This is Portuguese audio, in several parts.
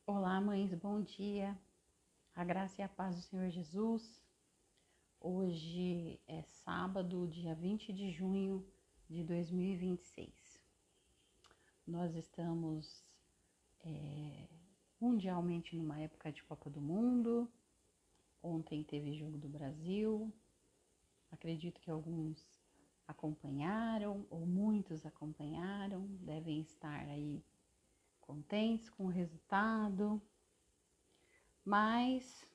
Olá, mães, bom dia. A graça e a paz do Senhor Jesus. Hoje é sábado, dia 20 de junho de 2026. Nós estamos mundialmente numa época de Copa do Mundo. Ontem teve Jogo do Brasil. Acredito que alguns acompanharam, ou muitos acompanharam, devem estar aí contentes com o resultado. Mas,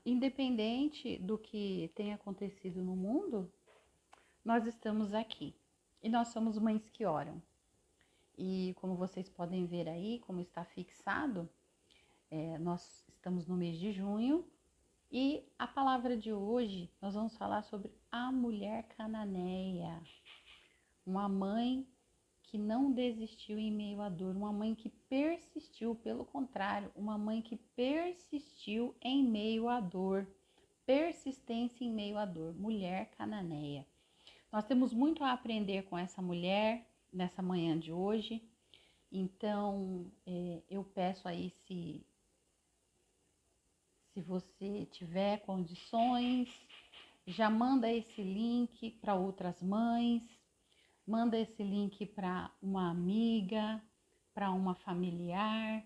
independente do que tenha acontecido no mundo, nós estamos aqui. E nós somos mães que oram. E como vocês podem ver aí, como está fixado, nós estamos no mês de junho. E a palavra de hoje, nós vamos falar sobre a mulher cananeia. Uma mãe que não desistiu em meio à dor, uma mãe que persistiu, pelo contrário, uma mãe que persistiu em meio à dor, persistência em meio à dor, mulher cananeia. Nós temos muito a aprender com essa mulher nessa manhã de hoje, então eu peço aí se você tiver condições, já manda esse link para outras mães, manda esse link para uma amiga, para uma familiar,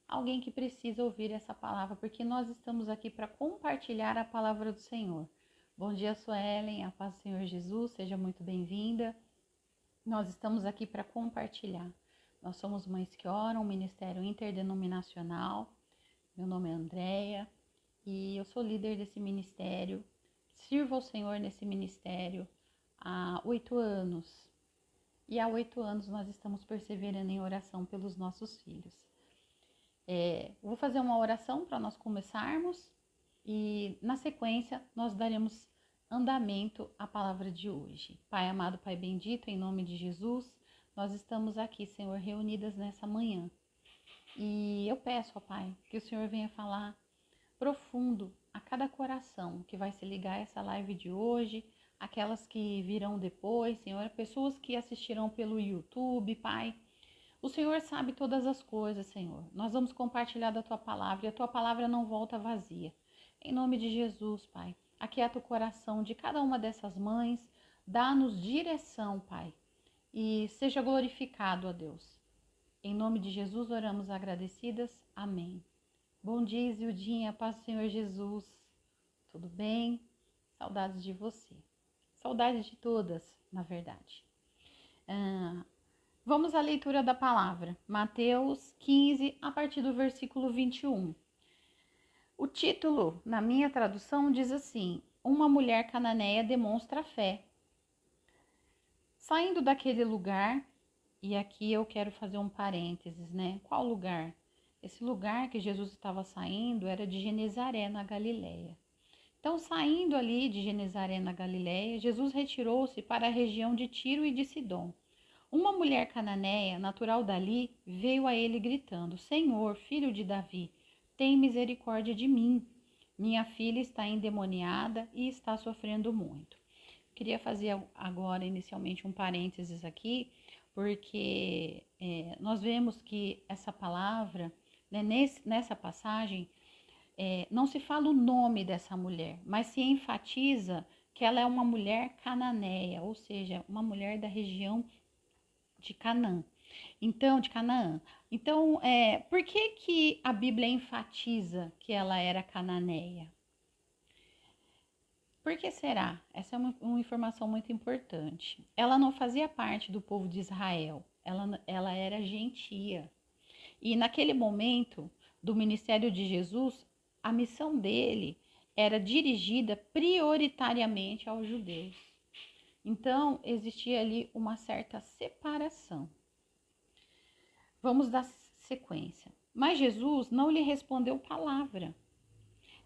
alguém que precisa ouvir essa palavra, porque nós estamos aqui para compartilhar a palavra do Senhor. Bom dia, Suelen, a paz do Senhor Jesus, seja muito bem-vinda. Nós estamos aqui para compartilhar. Nós somos Mães que Oram, um ministério interdenominacional. Meu nome é Andréia e eu sou líder desse ministério. Sirvo ao Senhor nesse ministério há 8 anos. E há 8 anos nós estamos perseverando em oração pelos nossos filhos. Vou fazer uma oração para nós começarmos e na sequência nós daremos andamento à palavra de hoje. Pai amado, Pai bendito, em nome de Jesus, nós estamos aqui, Senhor, reunidas nessa manhã. E eu peço, ó Pai, que o Senhor venha falar profundo a cada coração que vai se ligar a essa live de hoje, aquelas que virão depois, Senhor, pessoas que assistirão pelo YouTube, Pai. O Senhor sabe todas as coisas, Senhor. Nós vamos compartilhar da Tua palavra e a Tua palavra não volta vazia. Em nome de Jesus, Pai, aquieta o coração de cada uma dessas mães, dá-nos direção, Pai, e seja glorificado, ó Deus. Em nome de Jesus oramos agradecidas. Amém. Bom dia, Isildinha, paz do Senhor Jesus. Tudo bem? Saudades de você. Saudades de todas, na verdade. Vamos à leitura da palavra. Mateus 15, a partir do versículo 21. O título, na minha tradução, diz assim: Uma mulher cananeia demonstra fé. Saindo daquele lugar, e aqui eu quero fazer um parênteses, né? Qual lugar? Esse lugar que Jesus estava saindo era de Genezaré, na Galileia. Então, saindo ali de Genezaré, na Galileia, Jesus retirou-se para a região de Tiro e de Sidom. Uma mulher cananeia, natural dali, veio a ele gritando: Senhor, filho de Davi, tem misericórdia de mim. Minha filha está endemoniada e está sofrendo muito. Queria fazer agora, inicialmente, um parênteses aqui, porque nós vemos que essa palavra, né, nessa passagem, não se fala o nome dessa mulher, mas se enfatiza que ela é uma mulher cananeia, ou seja, uma mulher da região de Canaã. Então, de Canaã. Então, por que a Bíblia enfatiza que ela era cananeia? Por que será? Essa é uma informação muito importante. Ela não fazia parte do povo de Israel, ela era gentia. E naquele momento do ministério de Jesus, a missão dele era dirigida prioritariamente aos judeus. Então, existia ali uma certa separação. Vamos dar sequência. Mas Jesus não lhe respondeu palavra.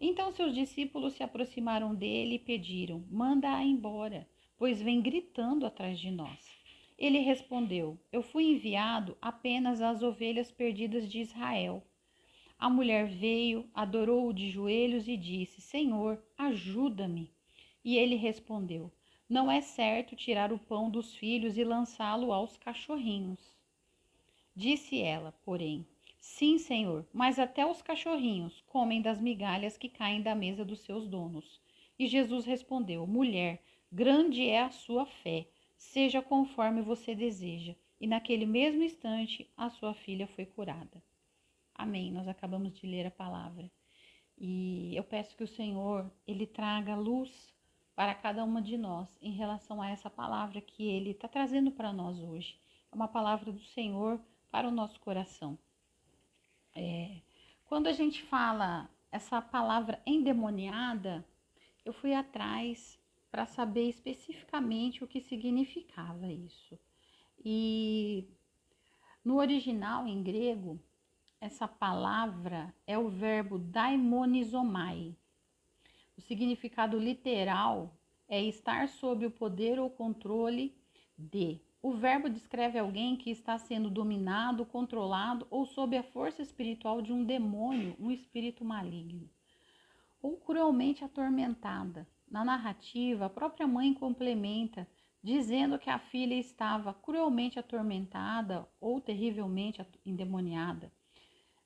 Então seus discípulos se aproximaram dele e pediram: Manda-a embora, pois vem gritando atrás de nós. Ele respondeu: Eu fui enviado apenas às ovelhas perdidas de Israel. A mulher veio, adorou-o de joelhos e disse: Senhor, ajuda-me. E ele respondeu: Não é certo tirar o pão dos filhos e lançá-lo aos cachorrinhos. Disse ela, porém: Sim, senhor, mas até os cachorrinhos comem das migalhas que caem da mesa dos seus donos. E Jesus respondeu: Mulher, grande é a sua fé, seja conforme você deseja. E naquele mesmo instante a sua filha foi curada. Amém. Nós acabamos de ler a palavra. E eu peço que o Senhor, Ele traga luz para cada uma de nós em relação a essa palavra que Ele está trazendo para nós hoje. É uma palavra do Senhor para o nosso coração. Quando a gente fala essa palavra endemoniada, eu fui atrás para saber especificamente o que significava isso. E no original, em grego, essa palavra é o verbo daimonizomai. O significado literal é estar sob o poder ou controle de. O verbo descreve alguém que está sendo dominado, controlado ou sob a força espiritual de um demônio, um espírito maligno, ou cruelmente atormentada. Na narrativa, a própria mãe complementa, dizendo que a filha estava cruelmente atormentada ou terrivelmente endemoniada.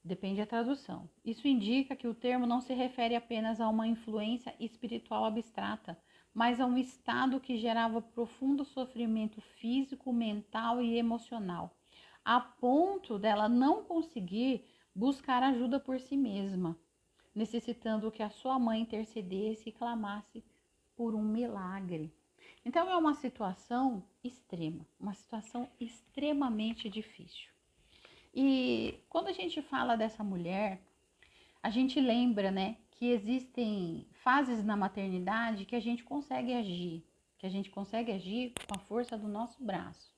Depende da tradução. Isso indica que o termo não se refere apenas a uma influência espiritual abstrata, mas a um estado que gerava profundo sofrimento físico, mental e emocional, a ponto dela não conseguir buscar ajuda por si mesma, necessitando que a sua mãe intercedesse e clamasse por um milagre. Então é uma situação extrema, uma situação extremamente difícil. E quando a gente fala dessa mulher, a gente lembra, né, que existem fases na maternidade que a gente consegue agir com a força do nosso braço.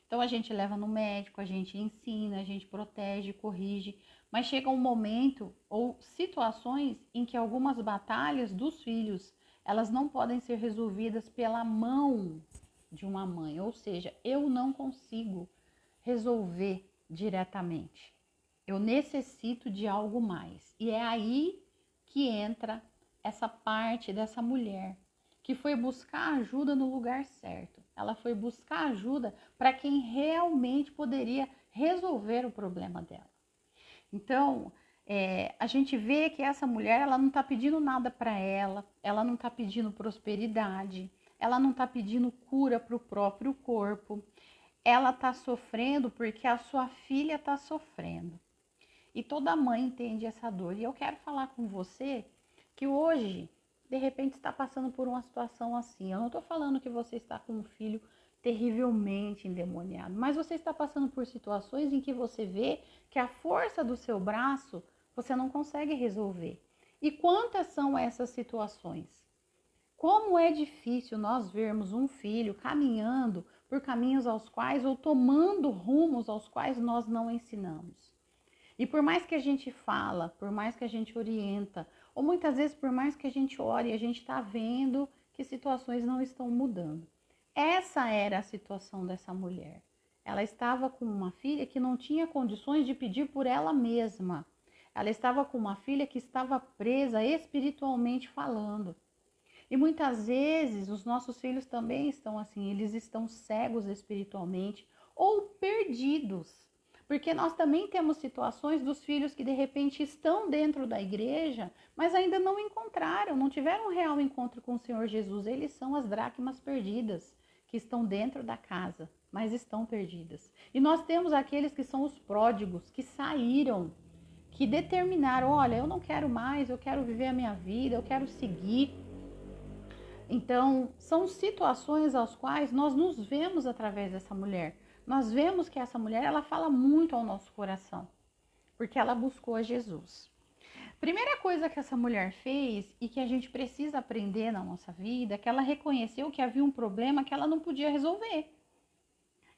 Então a gente leva no médico, a gente ensina, a gente protege, corrige, mas chega um momento ou situações em que algumas batalhas dos filhos, elas não podem ser resolvidas pela mão de uma mãe, ou seja, eu não consigo resolver diretamente. Eu necessito de algo mais. E é aí que entra essa parte dessa mulher que foi buscar ajuda no lugar certo. Ela foi buscar ajuda para quem realmente poderia resolver o problema dela. Então, a gente vê que essa mulher, ela não está pedindo nada para ela não está pedindo prosperidade, ela não está pedindo cura para o próprio corpo. Ela está sofrendo porque a sua filha está sofrendo. E toda mãe entende essa dor. E eu quero falar com você que hoje, de repente, está passando por uma situação assim. Eu não estou falando que você está com um filho terrivelmente endemoniado, mas você está passando por situações em que você vê que a força do seu braço você não consegue resolver. E quantas são essas situações? Como é difícil nós vermos um filho caminhando por caminhos aos quais ou tomando rumos aos quais nós não ensinamos. E por mais que a gente fala, por mais que a gente orienta, ou muitas vezes por mais que a gente ore, a gente está vendo que situações não estão mudando. Essa era a situação dessa mulher. Ela estava com uma filha que não tinha condições de pedir por ela mesma. Ela estava com uma filha que estava presa espiritualmente falando. E muitas vezes os nossos filhos também estão assim, eles estão cegos espiritualmente ou perdidos. Porque nós também temos situações dos filhos que de repente estão dentro da igreja, mas ainda não encontraram, não tiveram um real encontro com o Senhor Jesus. Eles são as dracmas perdidas, que estão dentro da casa, mas estão perdidas. E nós temos aqueles que são os pródigos, que saíram, que determinaram, olha, eu não quero mais, eu quero viver a minha vida, eu quero seguir. Então, são situações às quais nós nos vemos através dessa mulher. Nós vemos que essa mulher, ela fala muito ao nosso coração, porque ela buscou a Jesus. Primeira coisa que essa mulher fez e que a gente precisa aprender na nossa vida é que ela reconheceu que havia um problema que ela não podia resolver.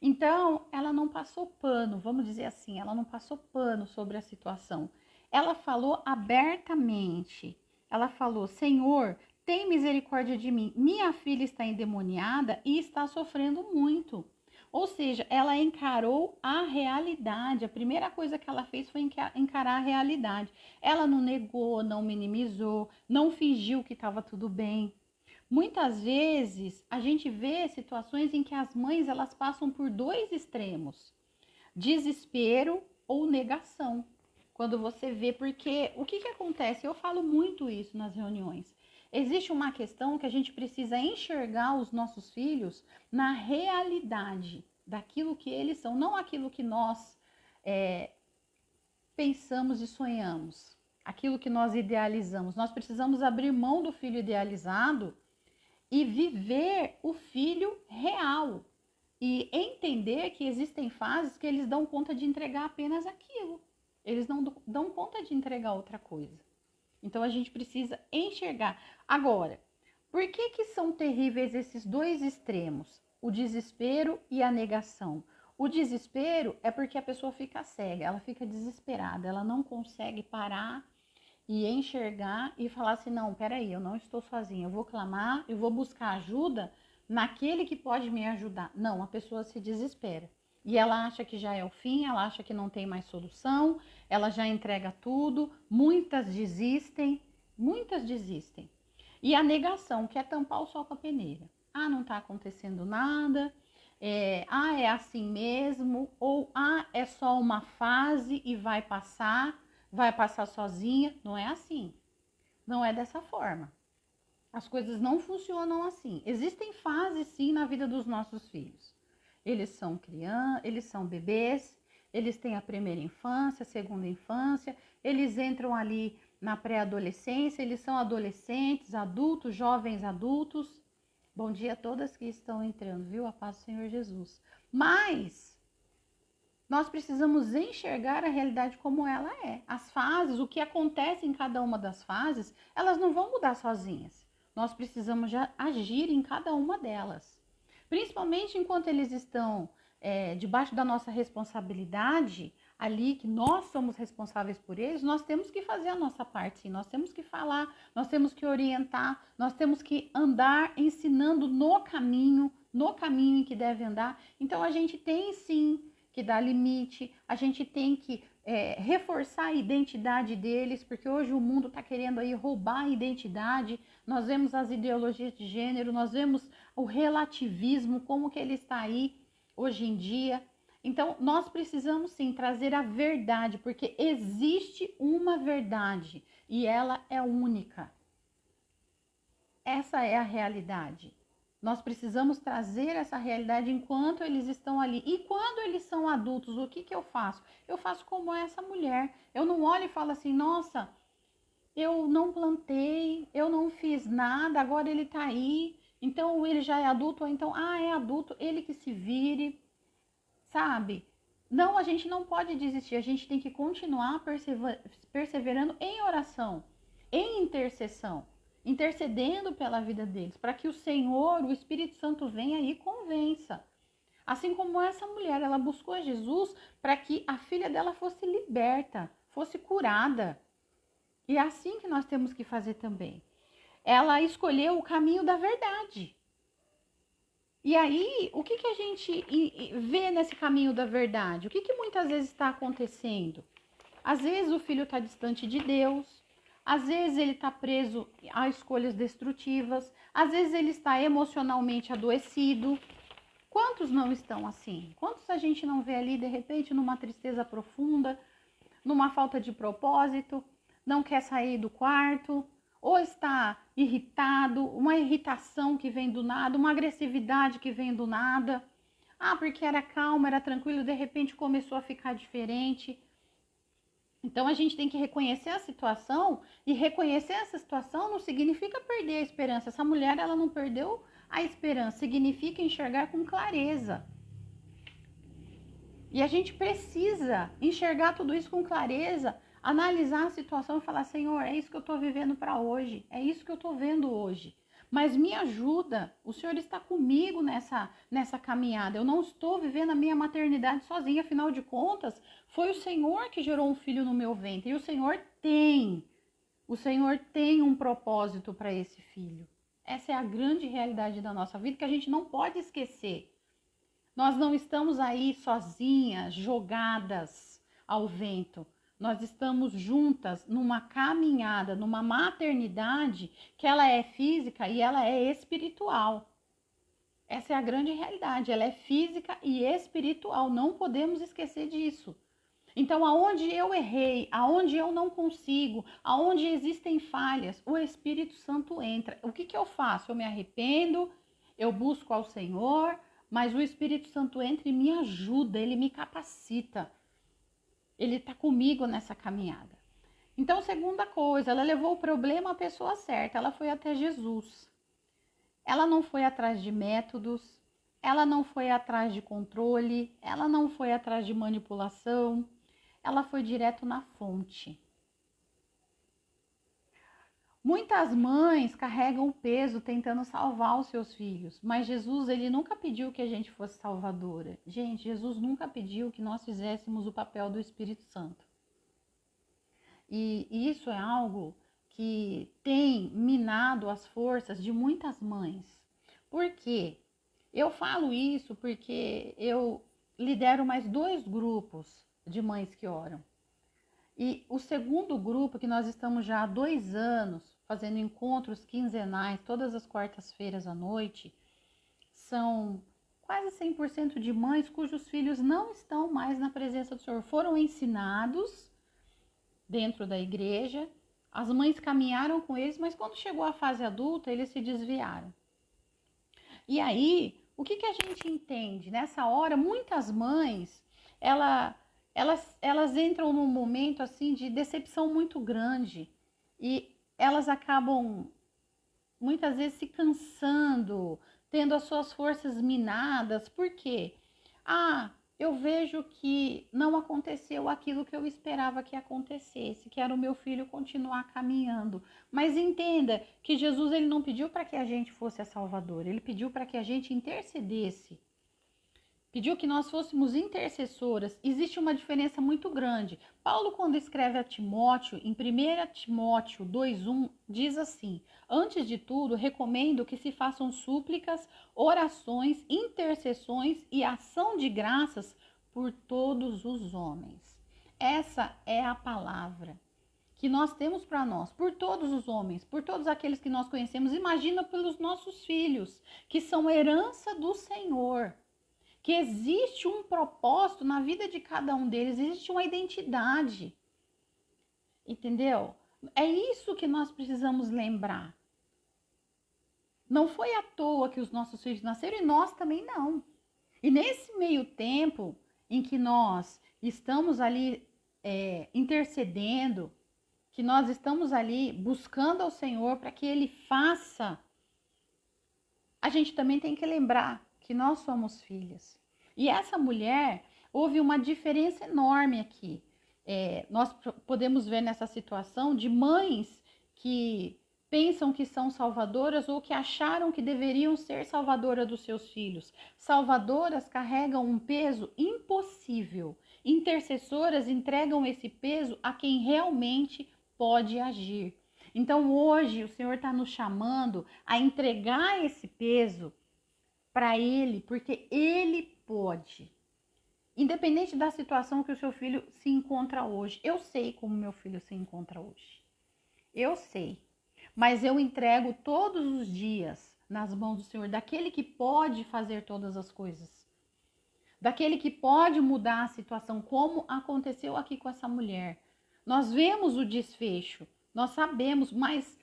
Então, ela não passou pano, vamos dizer assim, ela não passou pano sobre a situação. Ela falou abertamente. Ela falou: Senhor, tem misericórdia de mim. Minha filha está endemoniada e está sofrendo muito. Ou seja, ela encarou a realidade. A primeira coisa que ela fez foi encarar a realidade. Ela não negou, não minimizou, não fingiu que estava tudo bem. Muitas vezes a gente vê situações em que as mães elas passam por dois extremos: desespero ou negação. Quando você vê, porque o que acontece? Eu falo muito isso nas reuniões. Existe uma questão que a gente precisa enxergar os nossos filhos na realidade daquilo que eles são, não aquilo que nós pensamos e sonhamos, aquilo que nós idealizamos. Nós precisamos abrir mão do filho idealizado e viver o filho real. E entender que existem fases que eles dão conta de entregar apenas aquilo. Eles não dão conta de entregar outra coisa. Então a gente precisa enxergar. Agora, por que são terríveis esses dois extremos? O desespero e a negação. O desespero é porque a pessoa fica cega, ela fica desesperada, ela não consegue parar e enxergar e falar assim, não, peraí, eu não estou sozinha, eu vou clamar, eu vou buscar ajuda naquele que pode me ajudar. Não, a pessoa se desespera. E ela acha que já é o fim, ela acha que não tem mais solução, ela já entrega tudo, muitas desistem. E a negação, que é tampar o sol com a peneira. Ah, não está acontecendo nada, é assim mesmo, ou é só uma fase e vai passar sozinha. Não é assim, não é dessa forma. As coisas não funcionam assim. Existem fases, sim, na vida dos nossos filhos. Eles são crianças, eles são bebês, eles têm a primeira infância, a segunda infância, eles entram ali na pré-adolescência, eles são adolescentes, adultos, jovens adultos. Bom dia a todas que estão entrando, viu? A paz do Senhor Jesus. Mas nós precisamos enxergar a realidade como ela é. As fases, o que acontece em cada uma das fases, elas não vão mudar sozinhas. Nós precisamos já agir em cada uma delas. Principalmente enquanto eles estão debaixo da nossa responsabilidade, ali que nós somos responsáveis por eles, nós temos que fazer a nossa parte, sim. Nós temos que falar, nós temos que orientar, nós temos que andar ensinando no caminho em que deve andar. Então a gente tem sim que dar limite, a gente tem que reforçar a identidade deles, porque hoje o mundo está querendo aí roubar a identidade. Nós vemos as ideologias de gênero, nós vemos o relativismo, como que ele está aí hoje em dia. Então, nós precisamos sim trazer a verdade, porque existe uma verdade e ela é única. Essa é a realidade. Nós precisamos trazer essa realidade enquanto eles estão ali. E quando eles são adultos, o que eu faço? Eu faço como essa mulher. Eu não olho e falo assim, nossa, eu não plantei, eu não fiz nada, agora ele tá aí. Então ele já é adulto, ou então, é adulto, ele que se vire, sabe? Não, a gente não pode desistir, a gente tem que continuar perseverando em oração, em intercessão, intercedendo pela vida deles, para que o Senhor, o Espírito Santo venha e convença. Assim como essa mulher, ela buscou Jesus para que a filha dela fosse liberta, fosse curada. E é assim que nós temos que fazer também. Ela escolheu o caminho da verdade. E aí, o que a gente vê nesse caminho da verdade? O que muitas vezes está acontecendo? Às vezes o filho está distante de Deus, às vezes ele está preso a escolhas destrutivas, às vezes ele está emocionalmente adoecido. Quantos não estão assim? Quantos a gente não vê ali, de repente, numa tristeza profunda, numa falta de propósito, não quer sair do quarto, ou está irritado, uma irritação que vem do nada, uma agressividade que vem do nada. Porque era calmo, era tranquilo, de repente começou a ficar diferente. Então a gente tem que reconhecer a situação, e reconhecer essa situação não significa perder a esperança. Essa mulher, ela não perdeu a esperança, significa enxergar com clareza. E a gente precisa enxergar tudo isso com clareza, analisar a situação e falar, Senhor, é isso que eu estou vivendo para hoje, é isso que eu estou vendo hoje. Mas me ajuda, o Senhor está comigo nessa caminhada. Eu não estou vivendo a minha maternidade sozinha, afinal de contas, foi o Senhor que gerou um filho no meu ventre. E o Senhor tem um propósito para esse filho. Essa é a grande realidade da nossa vida que a gente não pode esquecer. Nós não estamos aí sozinhas, jogadas ao vento. Nós estamos juntas numa caminhada, numa maternidade que ela é física e ela é espiritual. Essa é a grande realidade, ela é física e espiritual, não podemos esquecer disso. Então, aonde eu errei, aonde eu não consigo, aonde existem falhas, o Espírito Santo entra. O que eu faço? Eu me arrependo, eu busco ao Senhor, mas o Espírito Santo entra e me ajuda, ele me capacita. Ele está comigo nessa caminhada. Então, segunda coisa, ela levou o problema à pessoa certa, ela foi até Jesus. Ela não foi atrás de métodos, ela não foi atrás de controle, ela não foi atrás de manipulação, ela foi direto na fonte. Muitas mães carregam o peso tentando salvar os seus filhos, mas Jesus, ele nunca pediu que a gente fosse salvadora. Gente, Jesus nunca pediu que nós fizéssemos o papel do Espírito Santo. E isso é algo que tem minado as forças de muitas mães. Por quê? Eu falo isso porque eu lidero mais 2 grupos de mães que oram. E o segundo grupo, que nós estamos já há 2 anos fazendo encontros quinzenais, todas as quartas-feiras à noite, são quase 100% de mães cujos filhos não estão mais na presença do Senhor. Foram ensinados dentro da igreja, as mães caminharam com eles, mas quando chegou a fase adulta, eles se desviaram. E aí, o que a gente entende? Nessa hora, muitas mães, elas entram num momento assim de decepção muito grande e elas acabam muitas vezes se cansando, tendo as suas forças minadas. Por quê? Eu vejo que não aconteceu aquilo que eu esperava que acontecesse, que era o meu filho continuar caminhando. Mas entenda que Jesus, ele não pediu para que a gente fosse a salvadora, ele pediu para que a gente intercedesse. Pediu que nós fôssemos intercessoras. Existe uma diferença muito grande. Paulo, quando escreve a Timóteo, em 1 Timóteo 2:1, diz assim: antes de tudo, recomendo que se façam súplicas, orações, intercessões e ação de graças por todos os homens. Essa é a palavra que nós temos para nós, por todos os homens, por todos aqueles que nós conhecemos. Imagina pelos nossos filhos, que são herança do Senhor. Que existe um propósito na vida de cada um deles, existe uma identidade. Entendeu? É isso que nós precisamos lembrar. Não foi à toa que os nossos filhos nasceram e nós também não. E nesse meio tempo em que nós estamos ali intercedendo, que nós estamos ali buscando ao Senhor para que Ele faça, a gente também tem que lembrar que nós somos filhas. E essa mulher, houve uma diferença enorme aqui. Nós podemos ver nessa situação de mães que pensam que são salvadoras ou que acharam que deveriam ser salvadoras dos seus filhos. Salvadoras carregam um peso impossível. Intercessoras entregam esse peso a quem realmente pode agir. Então hoje o Senhor está nos chamando a entregar esse peso para Ele, porque Ele pode. Independente da situação que o seu filho se encontra hoje. Eu sei como meu filho se encontra hoje. Eu sei. Mas eu entrego todos os dias nas mãos do Senhor, daquele que pode fazer todas as coisas. Daquele que pode mudar a situação, como aconteceu aqui com essa mulher. Nós vemos o desfecho, nós sabemos, mas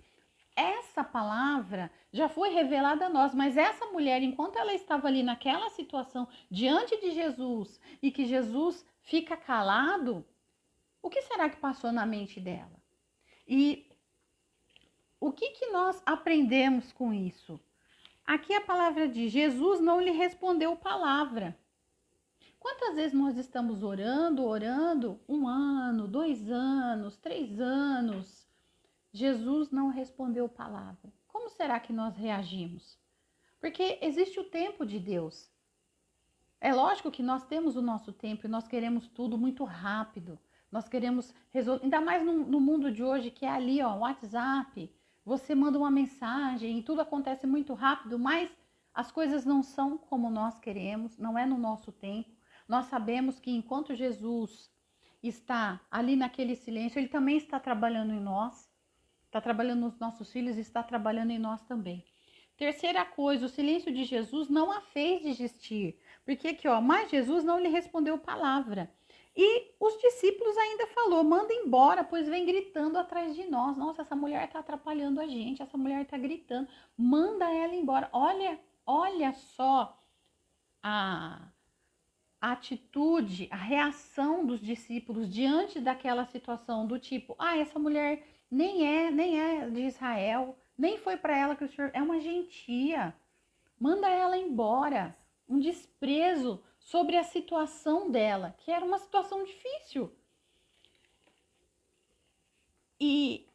essa palavra já foi revelada a nós, mas essa mulher, enquanto ela estava ali naquela situação, diante de Jesus, e que Jesus fica calado, o que será que passou na mente dela? E o que nós aprendemos com isso? Aqui a palavra diz: Jesus não lhe respondeu palavra. Quantas vezes nós estamos orando, 1 ano, 2 anos, 3 anos, Jesus não respondeu palavra. Como será que nós reagimos? Porque existe o tempo de Deus. É lógico que nós temos o nosso tempo e nós queremos tudo muito rápido. Nós queremos resolver, ainda mais no mundo de hoje, que é ali, ó, WhatsApp. Você manda uma mensagem e tudo acontece muito rápido, mas as coisas não são como nós queremos, não é no nosso tempo. Nós sabemos que enquanto Jesus está ali naquele silêncio, Ele também está trabalhando em nós. Está trabalhando nos nossos filhos e está trabalhando em nós também. Terceira coisa, o silêncio de Jesus não a fez desistir. Porque aqui, ó, mas Jesus não lhe respondeu palavra. E os discípulos ainda falou, manda embora, pois vem gritando atrás de nós. Nossa, essa mulher está atrapalhando a gente, essa mulher está gritando. Manda ela embora. Olha só a atitude, a reação dos discípulos diante daquela situação do tipo, essa mulher nem é de Israel, nem foi para ela que o Senhor é uma gentia. Manda ela embora. Um desprezo sobre a situação dela, que era uma situação difícil. E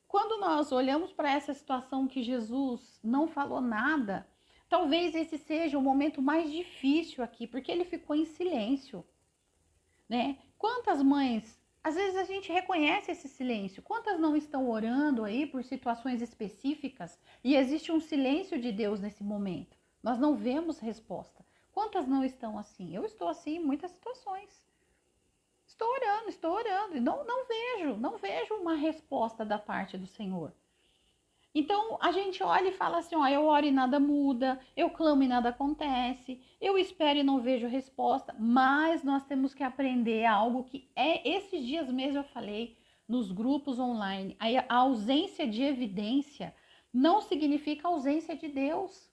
quando nós olhamos para essa situação que Jesus não falou nada, talvez esse seja o momento mais difícil aqui, porque ele ficou em silêncio, né? Quantas mães, às vezes a gente reconhece esse silêncio, quantas não estão orando aí por situações específicas e existe um silêncio de Deus nesse momento? Nós não vemos resposta. Quantas não estão assim? Eu estou assim em muitas situações. Estou orando e não vejo uma resposta da parte do Senhor. Então a gente olha e fala assim, eu oro e nada muda, eu clamo e nada acontece, eu espero e não vejo resposta, mas nós temos que aprender algo que esses dias mesmo eu falei nos grupos online, a ausência de evidência não significa ausência de Deus.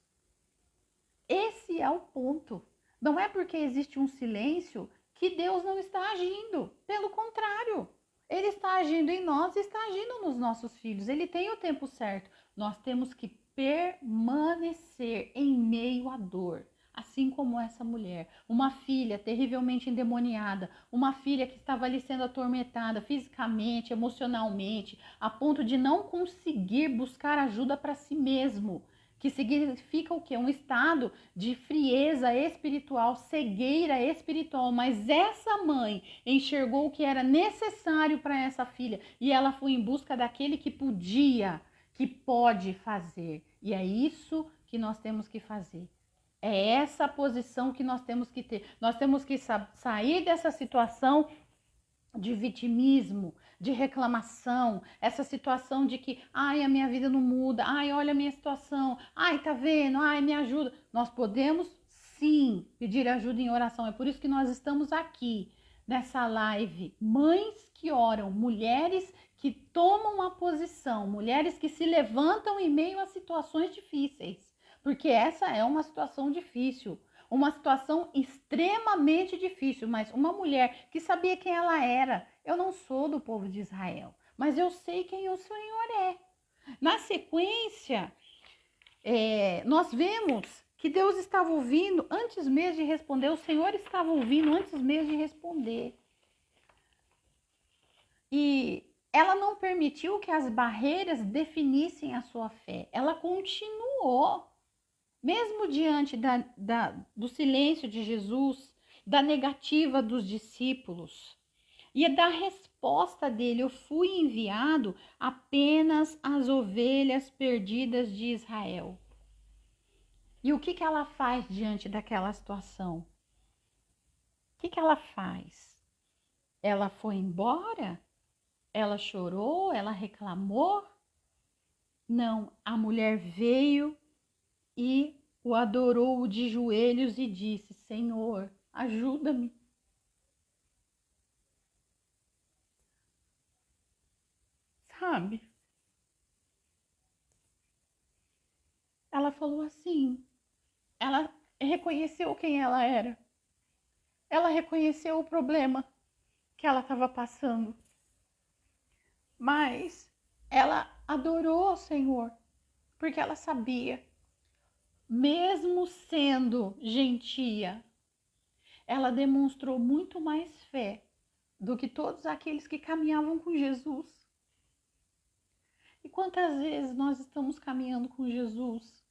Esse é o ponto. Não é porque existe um silêncio que Deus não está agindo. Pelo contrário, Ele está agindo em nós e está agindo nos nossos filhos. Ele tem o tempo certo. Nós temos que permanecer em meio à dor. Assim como essa mulher, uma filha terrivelmente endemoniada, uma filha que estava ali sendo atormentada fisicamente, emocionalmente, a ponto de não conseguir buscar ajuda para si mesmo. Que significa o quê? Um estado de frieza espiritual, cegueira espiritual. Mas essa mãe enxergou o que era necessário para essa filha e ela foi em busca daquele que podia, que pode fazer. E é isso que nós temos que fazer. É essa posição que nós temos que ter. Nós temos que sair dessa situação de vitimismo, de reclamação, essa situação de que, a minha vida não muda, olha a minha situação, tá vendo, me ajuda. Nós podemos sim pedir ajuda em oração, é por isso que nós estamos aqui nessa live. Mães que oram, mulheres que tomam a posição, mulheres que se levantam em meio a situações difíceis, porque essa é uma situação difícil. Uma situação extremamente difícil, mas uma mulher que sabia quem ela era. Eu não sou do povo de Israel, mas eu sei quem o Senhor é. Na sequência, nós vemos que Deus estava ouvindo antes mesmo de responder, o Senhor estava ouvindo antes mesmo de responder. E ela não permitiu que as barreiras definissem a sua fé, ela continuou. Mesmo diante do silêncio de Jesus, da negativa dos discípulos e da resposta dele, eu fui enviado apenas às ovelhas perdidas de Israel. E o que ela faz diante daquela situação? O que ela faz? Ela foi embora? Ela chorou? Ela reclamou? Não, a mulher veio e o adorou de joelhos e disse, Senhor, ajuda-me. Sabe? Ela falou assim, ela reconheceu quem ela era. Ela reconheceu o problema que ela estava passando. Mas ela adorou o Senhor, porque ela sabia, mesmo sendo gentia, ela demonstrou muito mais fé do que todos aqueles que caminhavam com Jesus. E quantas vezes nós estamos caminhando com Jesus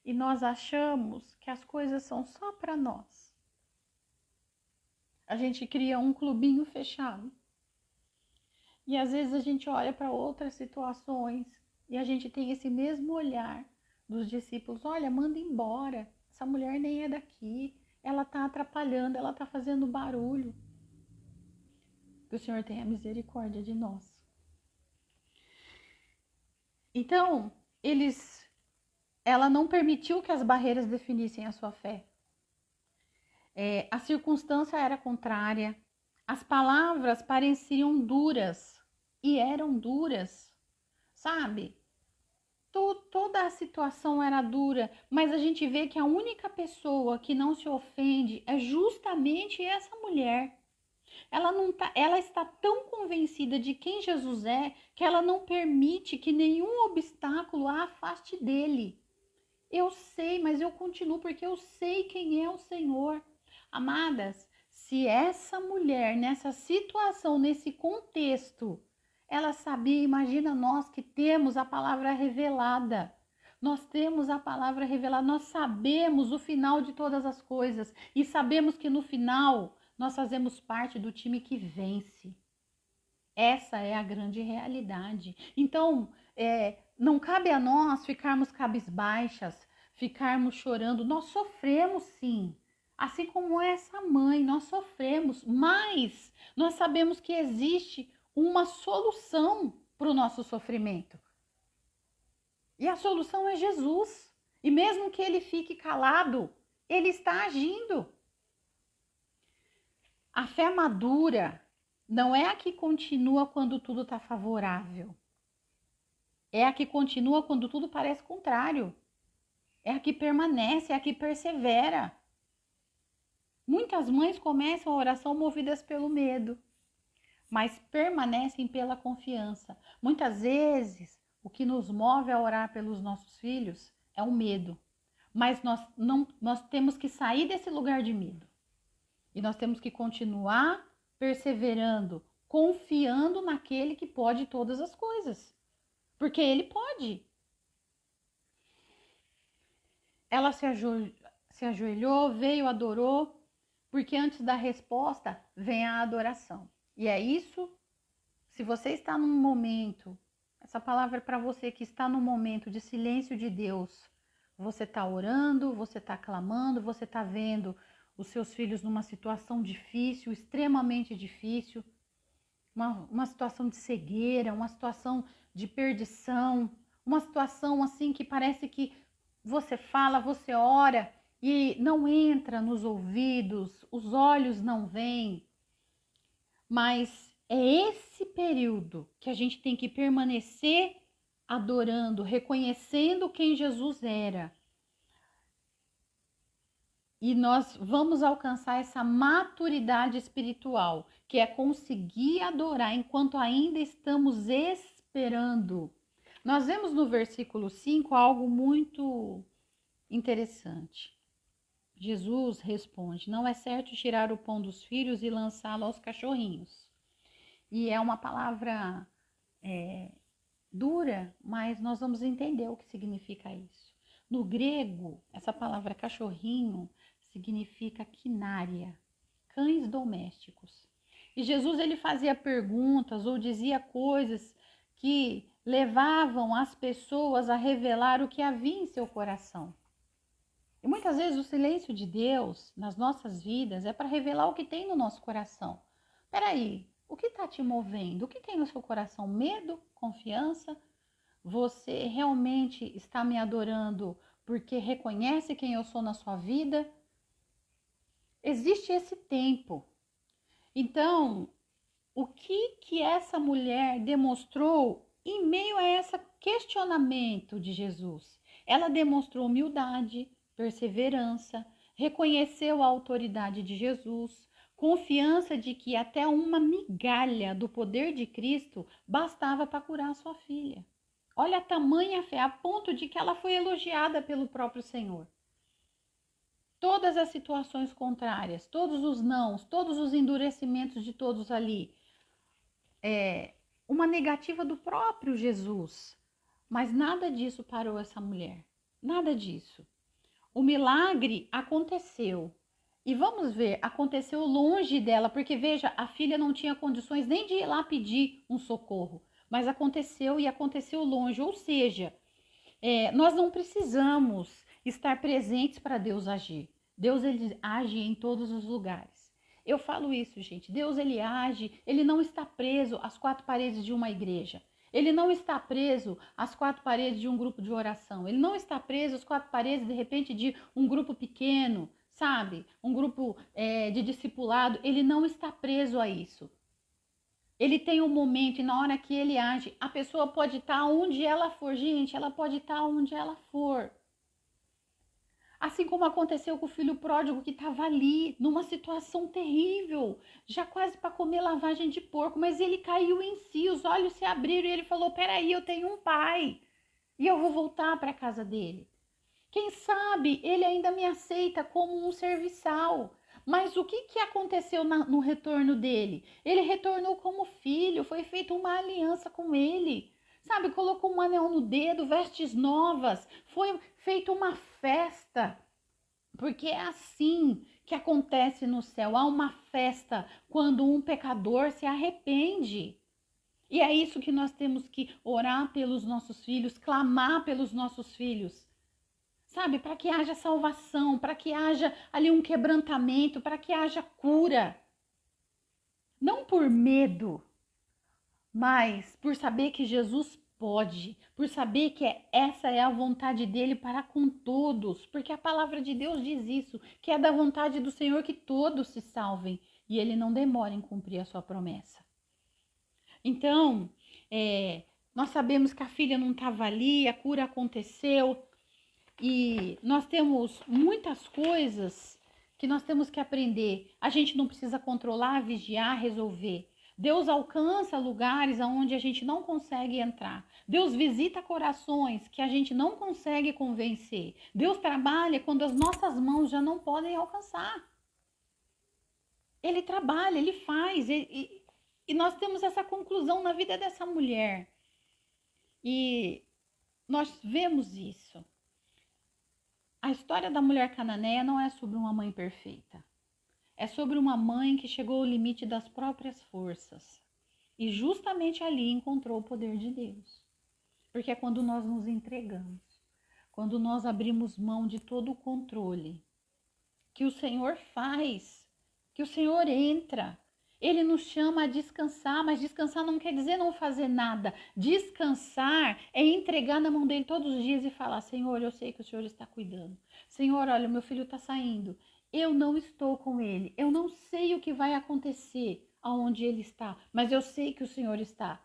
e nós achamos que as coisas são só para nós? A gente cria um clubinho fechado. E às vezes a gente olha para outras situações e a gente tem esse mesmo olhar dos discípulos. Olha, manda embora. Essa mulher nem é daqui. Ela está atrapalhando, ela está fazendo barulho. Que o Senhor tenha misericórdia de nós. Então, ela não permitiu que as barreiras definissem a sua fé. A circunstância era contrária, as palavras pareciam duras e eram duras, sabe? Toda a situação era dura, mas a gente vê que a única pessoa que não se ofende é justamente essa mulher. Ela está tão convencida de quem Jesus é que ela não permite que nenhum obstáculo a afaste dele. Eu sei, mas eu continuo porque eu sei quem é o Senhor. Amadas, se essa mulher nessa situação, nesse contexto, ela sabia, imagina nós que temos a palavra revelada. Nós temos a palavra revelada, nós sabemos o final de todas as coisas e sabemos que no final nós fazemos parte do time que vence. Essa é a grande realidade. Então, não cabe a nós ficarmos cabisbaixas, ficarmos chorando. Nós sofremos sim, assim como essa mãe, nós sofremos, mas nós sabemos que existe uma solução para o nosso sofrimento. E a solução é Jesus. E mesmo que ele fique calado, ele está agindo. A fé madura não é a que continua quando tudo está favorável. É a que continua quando tudo parece contrário. É a que permanece, é a que persevera. Muitas mães começam a oração movidas pelo medo, mas permanecem pela confiança. Muitas vezes, o que nos move a orar pelos nossos filhos é o medo. Mas nós temos que sair desse lugar de medo. E nós temos que continuar perseverando, confiando naquele que pode todas as coisas. Porque ele pode. Ela se ajoelhou, veio, adorou, porque antes da resposta vem a adoração. E é isso, se você está num momento, essa palavra é para você que está num momento de silêncio de Deus, você está orando, você está clamando, você está vendo os seus filhos numa situação difícil, extremamente difícil, uma situação de cegueira, uma situação de perdição, uma situação assim que parece que você fala, você ora e não entra nos ouvidos, os olhos não veem. Mas é esse período que a gente tem que permanecer adorando, reconhecendo quem Jesus era. E nós vamos alcançar essa maturidade espiritual, que é conseguir adorar enquanto ainda estamos esperando. Nós vemos no versículo 5 algo muito interessante. Jesus responde: não é certo tirar o pão dos filhos e lançá-lo aos cachorrinhos. E é uma palavra dura, mas nós vamos entender o que significa isso. No grego, essa palavra cachorrinho significa quinária, cães domésticos. E Jesus ele fazia perguntas ou dizia coisas que levavam as pessoas a revelar o que havia em seu coração. E muitas vezes o silêncio de Deus nas nossas vidas é para revelar o que tem no nosso coração. Peraí, o que está te movendo? O que tem no seu coração? Medo? Confiança? Você realmente está me adorando porque reconhece quem eu sou na sua vida? Existe esse tempo. Então, o que essa mulher demonstrou em meio a esse questionamento de Jesus? Ela demonstrou humildade, perseverança, reconheceu a autoridade de Jesus, confiança de que até uma migalha do poder de Cristo bastava para curar sua filha. Olha a tamanha fé, a ponto de que ela foi elogiada pelo próprio Senhor. Todas as situações contrárias, todos os nãos, todos os endurecimentos de todos ali, uma negativa do próprio Jesus. Mas nada disso parou essa mulher, nada disso. O milagre aconteceu. E vamos ver, aconteceu longe dela, porque veja, a filha não tinha condições nem de ir lá pedir um socorro, mas aconteceu e aconteceu longe, ou seja, nós não precisamos estar presentes para Deus agir. Deus ele age em todos os lugares. Eu falo isso, gente. Deus ele age, ele não está preso às quatro paredes de uma igreja. Ele não está preso às quatro paredes de um grupo de oração. Ele não está preso às quatro paredes, de repente, de um grupo pequeno, sabe? Um grupo de discipulado, ele não está preso a isso. Ele tem um momento e na hora que ele age, a pessoa pode estar onde ela for, gente, ela pode estar onde ela for. Assim como aconteceu com o filho pródigo que estava ali, numa situação terrível, já quase para comer lavagem de porco, mas ele caiu em si, os olhos se abriram e ele falou: peraí, eu tenho um pai e eu vou voltar para a casa dele. Quem sabe ele ainda me aceita como um serviçal. Mas o que aconteceu no retorno dele? Ele retornou como filho, foi feita uma aliança com ele. Sabe, colocou um anel no dedo, vestes novas, foi feita uma festa. Porque é assim que acontece no céu. Há uma festa quando um pecador se arrepende. E é isso que nós temos que orar pelos nossos filhos, clamar pelos nossos filhos. Sabe, para que haja salvação, para que haja ali um quebrantamento, para que haja cura. Não por medo, mas por saber que Jesus pode, por saber que essa é a vontade dele para com todos, porque a palavra de Deus diz isso, que é da vontade do Senhor que todos se salvem, e ele não demora em cumprir a sua promessa. Então, nós sabemos que a filha não estava ali, a cura aconteceu, e nós temos muitas coisas que nós temos que aprender. A gente não precisa controlar, vigiar, resolver. Deus alcança lugares onde a gente não consegue entrar. Deus visita corações que a gente não consegue convencer. Deus trabalha quando as nossas mãos já não podem alcançar. Ele trabalha, ele faz. E nós temos essa conclusão na vida dessa mulher. E nós vemos isso. A história da mulher cananeia não é sobre uma mãe perfeita. É sobre uma mãe que chegou ao limite das próprias forças. E justamente ali encontrou o poder de Deus. Porque é quando nós nos entregamos, quando nós abrimos mão de todo o controle, que o Senhor faz, que o Senhor entra. Ele nos chama a descansar, mas descansar não quer dizer não fazer nada. Descansar é entregar na mão dele todos os dias e falar: Senhor, eu sei que o Senhor está cuidando. Senhor, olha, meu filho está saindo. Eu não estou com ele. Eu não sei o que vai acontecer aonde ele está, mas eu sei que o Senhor está.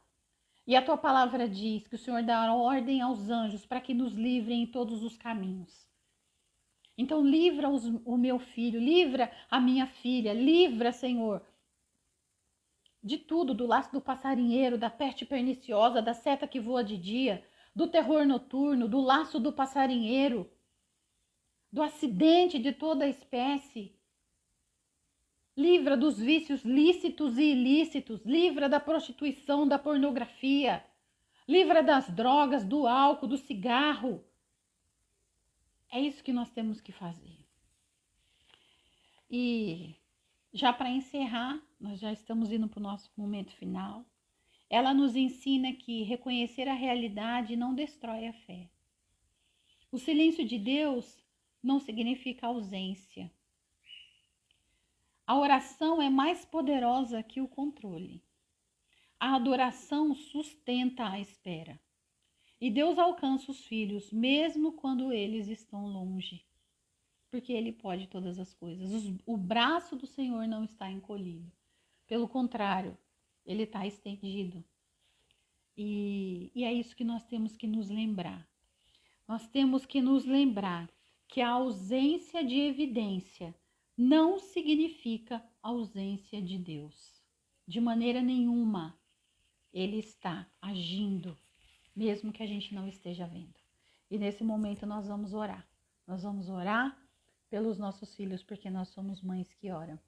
E a tua palavra diz que o Senhor dá ordem aos anjos para que nos livrem em todos os caminhos. Então livra o meu filho, livra a minha filha, livra, Senhor, de tudo, do laço do passarinheiro, da peste perniciosa, da seta que voa de dia, do terror noturno, do laço do passarinheiro, do acidente de toda a espécie. Livra dos vícios lícitos e ilícitos, livra da prostituição, da pornografia, livra das drogas, do álcool, do cigarro. É isso que nós temos que fazer. E já para encerrar, nós já estamos indo para o nosso momento final. Ela nos ensina que reconhecer a realidade não destrói a fé. O silêncio de Deus não significa ausência. A oração é mais poderosa que o controle. A adoração sustenta a espera. E Deus alcança os filhos, mesmo quando eles estão longe. Porque Ele pode todas as coisas. O braço do Senhor não está encolhido. Pelo contrário, Ele está estendido. E é isso que nós temos que nos lembrar. Nós temos que nos lembrar que a ausência de evidência não significa ausência de Deus. De maneira nenhuma. Ele está agindo, mesmo que a gente não esteja vendo. E nesse momento nós vamos orar. Nós vamos orar pelos nossos filhos, porque nós somos mães que oram.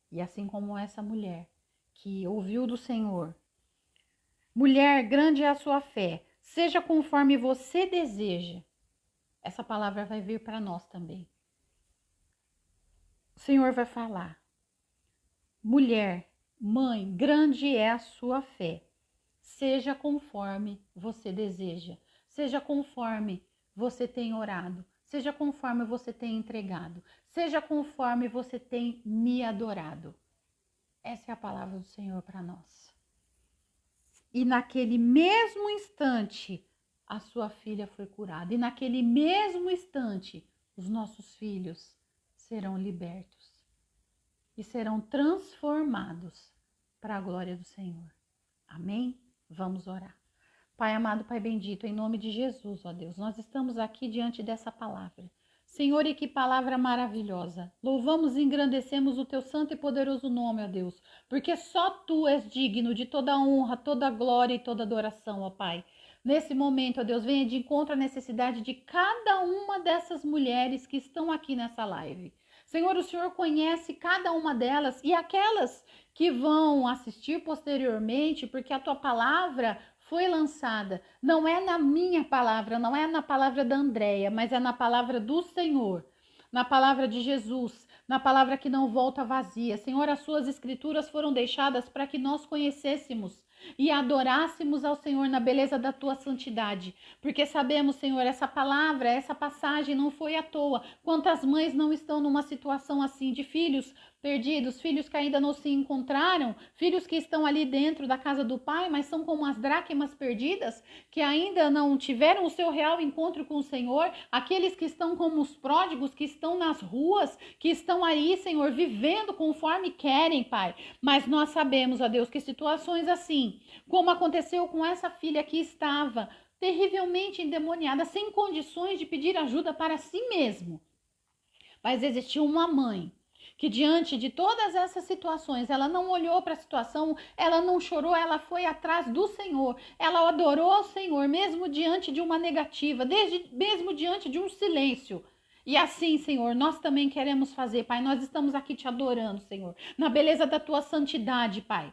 E assim como essa mulher que ouviu do Senhor: mulher, grande é a sua fé, seja conforme você deseja. Essa palavra vai vir para nós também. O Senhor vai falar: mulher, mãe, grande é a sua fé, seja conforme você deseja, seja conforme você tem orado, seja conforme você tem entregado, seja conforme você tem me adorado. Essa é a palavra do Senhor para nós. E naquele mesmo instante, a sua filha foi curada. E naquele mesmo instante, os nossos filhos serão libertos e serão transformados para a glória do Senhor. Amém? Vamos orar. Pai amado, Pai bendito, em nome de Jesus, ó Deus, nós estamos aqui diante dessa palavra. Senhor, e que palavra maravilhosa. Louvamos e engrandecemos o teu santo e poderoso nome, ó Deus, porque só tu és digno de toda honra, toda glória e toda adoração, ó Pai. Nesse momento, ó Deus, venha de encontro à necessidade de cada uma dessas mulheres que estão aqui nessa live. Senhor, o Senhor conhece cada uma delas e aquelas que vão assistir posteriormente, porque a tua palavra foi lançada. Não é na minha palavra, não é na palavra da Andréia, mas é na palavra do Senhor, na palavra de Jesus, na palavra que não volta vazia. Senhor, as suas escrituras foram deixadas para que nós conhecêssemos e adorássemos ao Senhor na beleza da tua santidade, porque sabemos, Senhor, essa palavra, essa passagem não foi à toa. Quantas mães não estão numa situação assim de filhos perdidos, filhos que ainda não se encontraram, filhos que estão ali dentro da casa do pai, mas são como as dracmas perdidas, que ainda não tiveram o seu real encontro com o Senhor, aqueles que estão como os pródigos, que estão nas ruas, que estão aí, Senhor, vivendo conforme querem, Pai. Mas nós sabemos, ó Deus, que situações assim, como aconteceu com essa filha que estava terrivelmente endemoniada, sem condições de pedir ajuda para si mesmo. Mas existiu uma mãe que diante de todas essas situações, ela não olhou para a situação, ela não chorou, ela foi atrás do Senhor, ela adorou ao Senhor, mesmo diante de uma negativa, mesmo diante de um silêncio. E assim, Senhor, nós também queremos fazer, Pai, nós estamos aqui te adorando, Senhor, na beleza da tua santidade, Pai.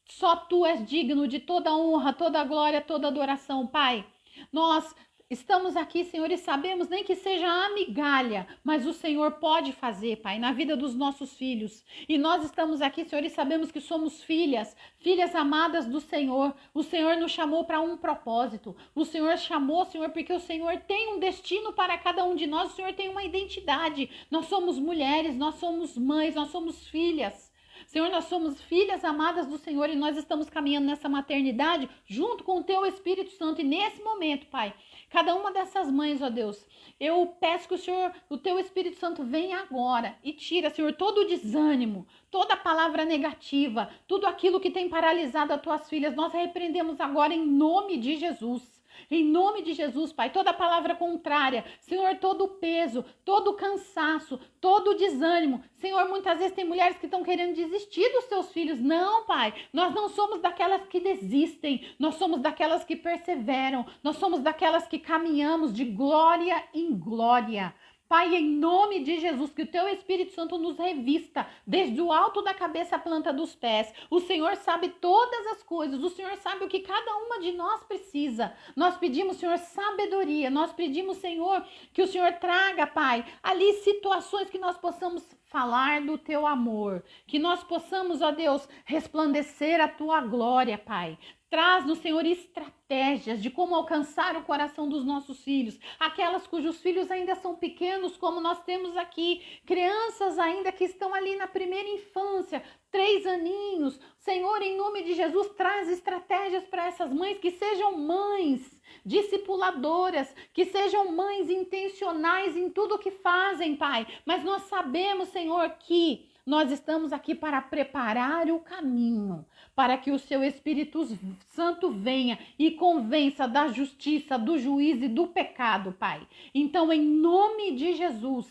Só tu és digno de toda honra, toda glória, toda adoração, Pai. Nós estamos aqui, Senhor, e sabemos nem que seja a migalha, mas o Senhor pode fazer, Pai, na vida dos nossos filhos. E nós estamos aqui, Senhor, e sabemos que somos filhas, filhas amadas do Senhor. O Senhor nos chamou para um propósito. O Senhor chamou, Senhor, porque o Senhor tem um destino para cada um de nós. O Senhor tem uma identidade. Nós somos mulheres, nós somos mães, nós somos filhas. Senhor, nós somos filhas amadas do Senhor e nós estamos caminhando nessa maternidade junto com o Teu Espírito Santo. E nesse momento, Pai, cada uma dessas mães, ó Deus, eu peço que o Senhor, o Teu Espírito Santo venha agora e tira, Senhor, todo o desânimo, toda palavra negativa, tudo aquilo que tem paralisado as Tuas filhas. Nós repreendemos agora em nome de Jesus. Em nome de Jesus, Pai, toda palavra contrária, Senhor, todo o peso, todo o cansaço, todo o desânimo. Senhor, muitas vezes tem mulheres que estão querendo desistir dos seus filhos. Não, Pai, nós não somos daquelas que desistem, nós somos daquelas que perseveram, nós somos daquelas que caminhamos de glória em glória. Pai, em nome de Jesus, que o Teu Espírito Santo nos revista desde o alto da cabeça à planta dos pés. O Senhor sabe todas as coisas, o Senhor sabe o que cada uma de nós precisa. Nós pedimos, Senhor, sabedoria, nós pedimos, Senhor, que o Senhor traga, Pai, ali situações que nós possamos falar do Teu amor, que nós possamos, ó Deus, resplandecer a Tua glória, Pai. Traz-nos, Senhor, estratégias de como alcançar o coração dos nossos filhos, aquelas cujos filhos ainda são pequenos, como nós temos aqui, crianças ainda que estão ali na primeira infância, 3 aninhos. Senhor, em nome de Jesus, traz estratégias para essas mães, que sejam mães discipuladoras, que sejam mães intencionais em tudo o que fazem, Pai. Mas nós sabemos, Senhor, que nós estamos aqui para preparar o caminho, para que o Seu Espírito Santo venha e convença da justiça, do juízo e do pecado, Pai. Então, em nome de Jesus,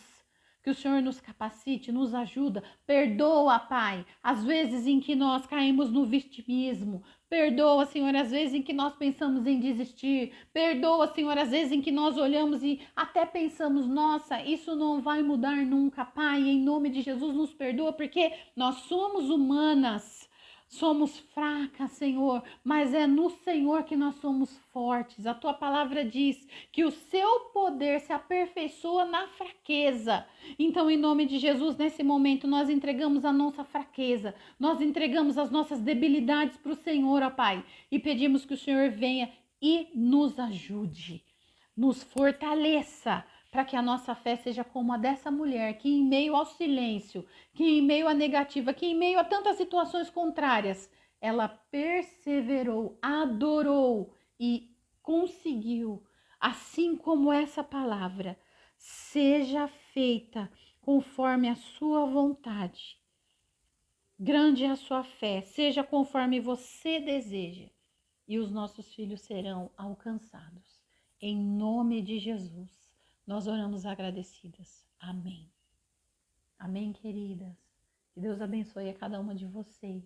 que o Senhor nos capacite, nos ajuda, perdoa, Pai, as vezes em que nós caímos no vitimismo, perdoa, Senhor, as vezes em que nós pensamos em desistir, perdoa, Senhor, as vezes em que nós olhamos e até pensamos, nossa, isso não vai mudar nunca, Pai, em nome de Jesus nos perdoa, porque nós somos humanas, somos fracas, Senhor, mas é no Senhor que nós somos fortes. A Tua palavra diz que o Seu poder se aperfeiçoa na fraqueza. Então, em nome de Jesus, nesse momento, nós entregamos a nossa fraqueza, nós entregamos as nossas debilidades para o Senhor, ó Pai, e pedimos que o Senhor venha e nos ajude, nos fortaleça, para que a nossa fé seja como a dessa mulher, que em meio ao silêncio, que em meio à negativa, que em meio a tantas situações contrárias, ela perseverou, adorou e conseguiu, assim como essa palavra, seja feita conforme a sua vontade. Grande é a sua fé, seja conforme você deseja, e os nossos filhos serão alcançados. Em nome de Jesus, nós oramos agradecidas. Amém. Amém, queridas. Que Deus abençoe a cada uma de vocês.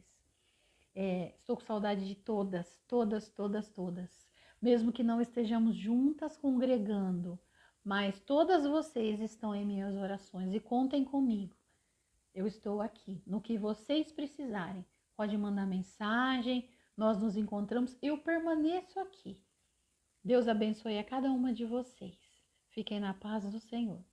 Estou com saudade de todas, todas, todas, todas. Mesmo que não estejamos juntas congregando, mas todas vocês estão em minhas orações e contem comigo. Eu estou aqui. No que vocês precisarem, pode mandar mensagem, nós nos encontramos. Eu permaneço aqui. Deus abençoe a cada uma de vocês. Fiquem na paz do Senhor.